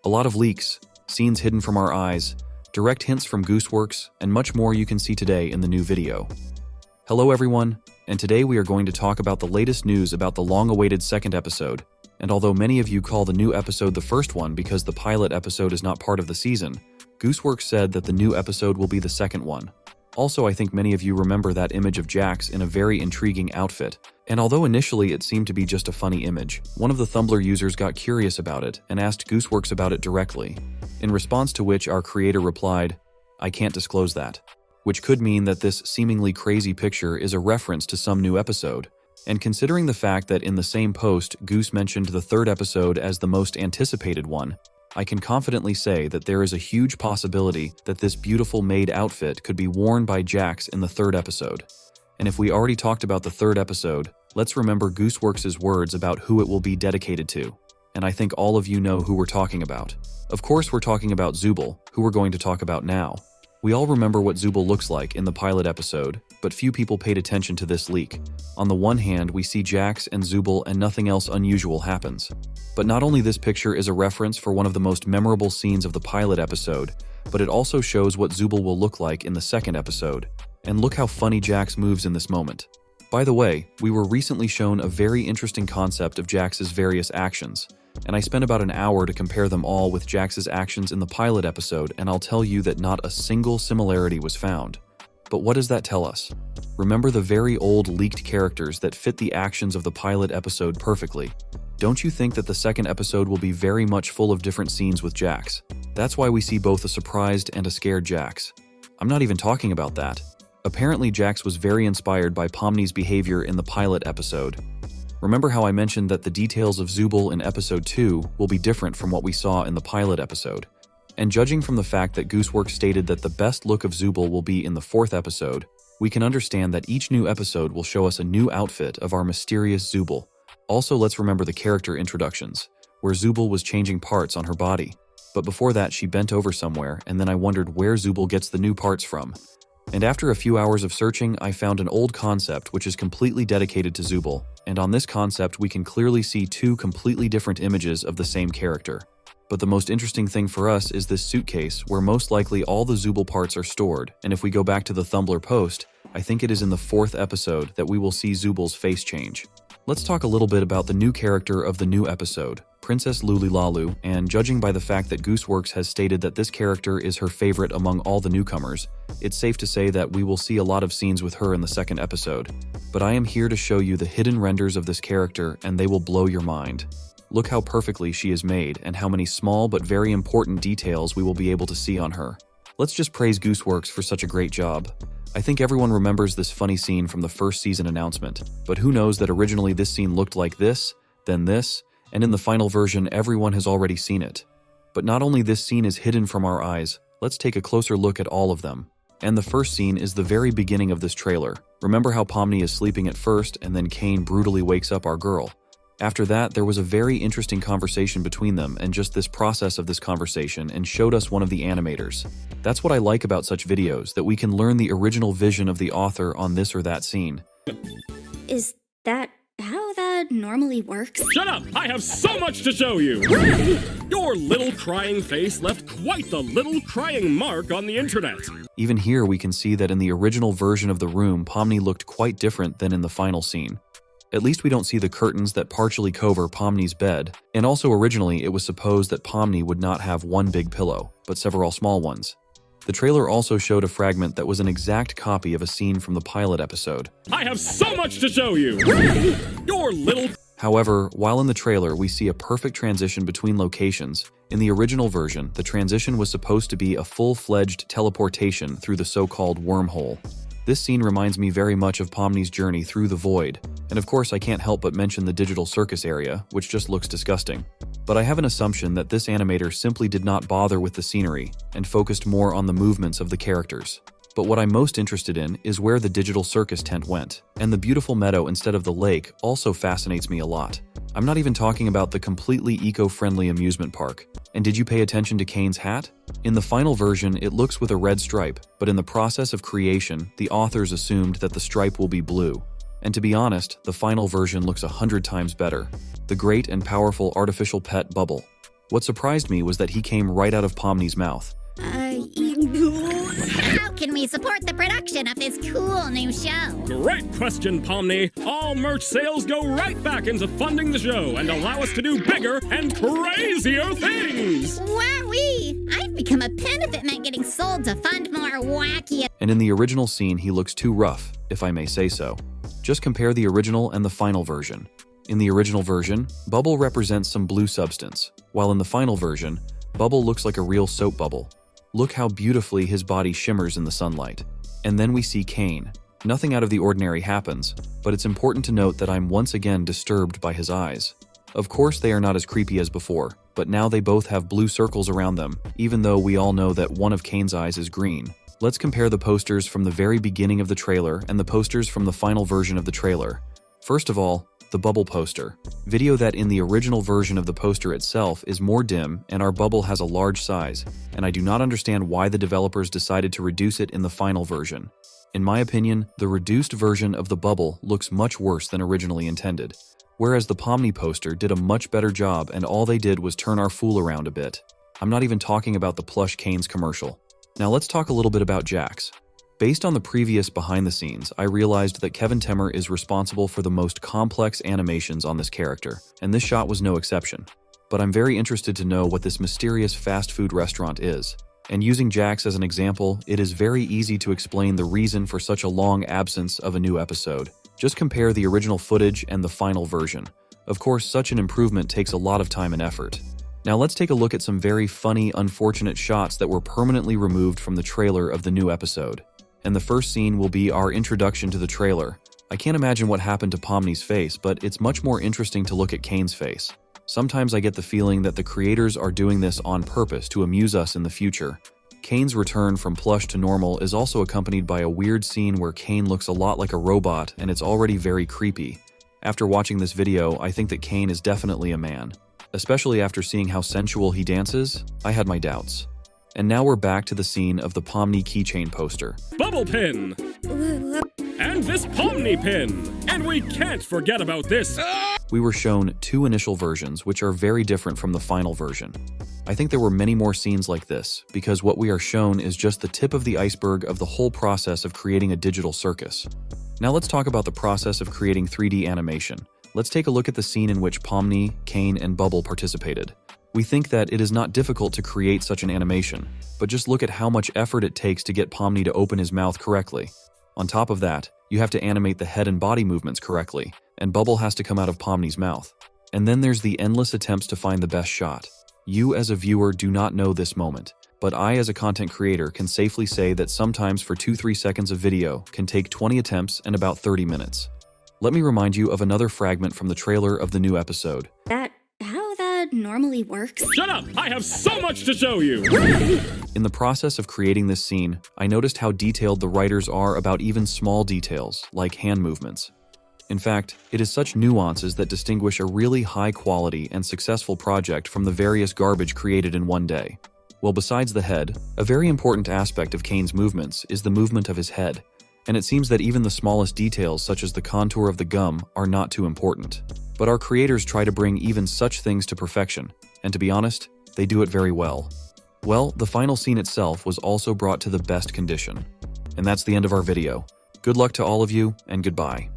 A lot of leaks, scenes hidden from our eyes, direct hints from Gooseworx, and much more you can see today in the new video. Hello everyone, and today we are going to talk about the latest news about the long-awaited second episode. And although many of you call the new episode the first one because the pilot episode is not part of the season, Gooseworx said that the new episode will be the second one. Also, I think many of you remember that image of Jax in a very intriguing outfit, and although initially it seemed to be just a funny image, one of the Tumblr users got curious about it and asked Gooseworx about it directly, in response to which our creator replied, "I can't disclose that," which could mean that this seemingly crazy picture is a reference to some new episode. And considering the fact that in the same post, Goose mentioned the third episode as the most anticipated one, I can confidently say that there is a huge possibility that this beautiful maid outfit could be worn by Jax in the third episode. And if we already talked about the third episode, let's remember Gooseworx's words about who it will be dedicated to. And I think all of you know who we're talking about. Of course we're talking about Zubal, who we're going to talk about now. We all remember what Zubal looks like in the pilot episode, but few people paid attention to this leak. On the one hand, we see Jax and Zubal and nothing else unusual happens. But not only this picture is a reference for one of the most memorable scenes of the pilot episode, but it also shows what Zubal will look like in the second episode. And look how funny Jax moves in this moment. By the way, we were recently shown a very interesting concept of Jax's various actions, and I spent about an hour to compare them all with Jax's actions in the pilot episode, and I'll tell you that not a single similarity was found. But what does that tell us? Remember the very old leaked characters that fit the actions of the pilot episode perfectly. Don't you think that the second episode will be very much full of different scenes with Jax? That's why we see both a surprised and a scared Jax. I'm not even talking about that. Apparently Jax was very inspired by Pomni's behavior in the pilot episode. Remember how I mentioned that the details of Zubal in episode 2 will be different from what we saw in the pilot episode. And judging from the fact that Gooseworx stated that the best look of Zubal will be in the fourth episode, we can understand that each new episode will show us a new outfit of our mysterious Zubal. Also, let's remember the character introductions, where Zubal was changing parts on her body. But before that, she bent over somewhere, and then I wondered where Zubal gets the new parts from. And after a few hours of searching, I found an old concept which is completely dedicated to Zubal, and on this concept we can clearly see two completely different images of the same character. But the most interesting thing for us is this suitcase, where most likely all the Zubal parts are stored, and if we go back to the Tumblr post, I think it is in the fourth episode that we will see Zubal's face change. Let's talk a little bit about the new character of the new episode, Princess Lululu, and judging by the fact that Gooseworx has stated that this character is her favorite among all the newcomers, it's safe to say that we will see a lot of scenes with her in the second episode. But I am here to show you the hidden renders of this character, and they will blow your mind. Look how perfectly she is made, and how many small but very important details we will be able to see on her. Let's just praise Gooseworx for such a great job. I think everyone remembers this funny scene from the first season announcement, but who knows that originally this scene looked like this, then this, and in the final version everyone has already seen it. But not only this scene is hidden from our eyes, let's take a closer look at all of them. And the first scene is the very beginning of this trailer. Remember how Pomni is sleeping at first and then Kane brutally wakes up our girl. After that, there was a very interesting conversation between them, and just this process of this conversation and showed us one of the animators. That's what I like about such videos, that we can learn the original vision of the author on this or that scene. Is that how that normally works? Shut up! I have so much to show you! Your little crying face left quite the little crying mark on the internet. Even here we can see that in the original version of the room, Pomni looked quite different than in the final scene. At least we don't see the curtains that partially cover Pomni's bed, and also originally it was supposed that Pomni would not have one big pillow, but several small ones. The trailer also showed a fragment that was an exact copy of a scene from the pilot episode. I have so much to show you! Your little... However, while in the trailer we see a perfect transition between locations, in the original version, the transition was supposed to be a full-fledged teleportation through the so-called wormhole. This scene reminds me very much of Pomni's journey through the void, and of course I can't help but mention the digital circus area, which just looks disgusting. But I have an assumption that this animator simply did not bother with the scenery, and focused more on the movements of the characters. But what I'm most interested in is where the digital circus tent went, and the beautiful meadow instead of the lake also fascinates me a lot. I'm not even talking about the completely eco-friendly amusement park. And did you pay attention to Kane's hat? In the final version, it looks with a red stripe, but in the process of creation, the authors assumed that the stripe will be blue. And to be honest, the final version looks 100 times better. The great and powerful artificial pet Bubble. What surprised me was that he came right out of Pomni's mouth. How can we support the production of this cool new show? Great question, Pomni. All merch sales go right back into funding the show and allow us to do bigger and crazier things. Wowee! I'd become a pen if it meant getting sold to fund more wacky. And in the original scene, he looks too rough, if I may say so. Just compare the original and the final version. In the original version, Bubble represents some blue substance, while in the final version, Bubble looks like a real soap bubble. Look how beautifully his body shimmers in the sunlight. And then we see Kane. Nothing out of the ordinary happens, but it's important to note that I'm once again disturbed by his eyes. Of course, they are not as creepy as before, but now they both have blue circles around them, even though we all know that one of Kane's eyes is green. Let's compare the posters from the very beginning of the trailer and the posters from the final version of the trailer. First of all, the Bubble poster. Video that in the original version of the poster itself is more dim and our bubble has a large size, and I do not understand why the developers decided to reduce it in the final version. In my opinion, the reduced version of the bubble looks much worse than originally intended, whereas the Pomni poster did a much better job and all they did was turn our fool around a bit. I'm not even talking about the plush Kane's commercial. Now let's talk a little bit about Jax. Based on the previous behind the scenes, I realized that Kevin Temmer is responsible for the most complex animations on this character, and this shot was no exception. But I'm very interested to know what this mysterious fast food restaurant is. And using Jax as an example, it is very easy to explain the reason for such a long absence of a new episode. Just compare the original footage and the final version. Of course, such an improvement takes a lot of time and effort. Now let's take a look at some very funny, unfortunate shots that were permanently removed from the trailer of the new episode. And the first scene will be our introduction to the trailer. I can't imagine what happened to Pomni's face, but it's much more interesting to look at Kane's face. Sometimes I get the feeling that the creators are doing this on purpose to amuse us in the future. Kane's return from plush to normal is also accompanied by a weird scene where Kane looks a lot like a robot and it's already very creepy. After watching this video, I think that Kane is definitely a man. Especially after seeing how sensual he dances, I had my doubts. And now we're back to the scene of the Pomni keychain poster. Bubble pin! And this Pomni pin! And we can't forget about this! We were shown two initial versions, which are very different from the final version. I think there were many more scenes like this, because what we are shown is just the tip of the iceberg of the whole process of creating a digital circus. Now let's talk about the process of creating 3D animation. Let's take a look at the scene in which Pomni, Kane, and Bubble participated. We think that it is not difficult to create such an animation, but just look at how much effort it takes to get Pomni to open his mouth correctly. On top of that, you have to animate the head and body movements correctly, and Bubble has to come out of Pomni's mouth. And then there's the endless attempts to find the best shot. You as a viewer do not know this moment, but I as a content creator can safely say that sometimes for 2-3 seconds of video can take 20 attempts and about 30 minutes. Let me remind you of another fragment from the trailer of the new episode. How that normally works? Shut up! I have so much to show you! In the process of creating this scene, I noticed how detailed the writers are about even small details, like hand movements. In fact, it is such nuances that distinguish a really high-quality and successful project from the various garbage created in one day. Well, besides the head, a very important aspect of Kane's movements is the movement of his head, and it seems that even the smallest details such as the contour of the gum are not too important. But our creators try to bring even such things to perfection, and to be honest, they do it very well. Well, the final scene itself was also brought to the best condition. And that's the end of our video. Good luck to all of you, and goodbye.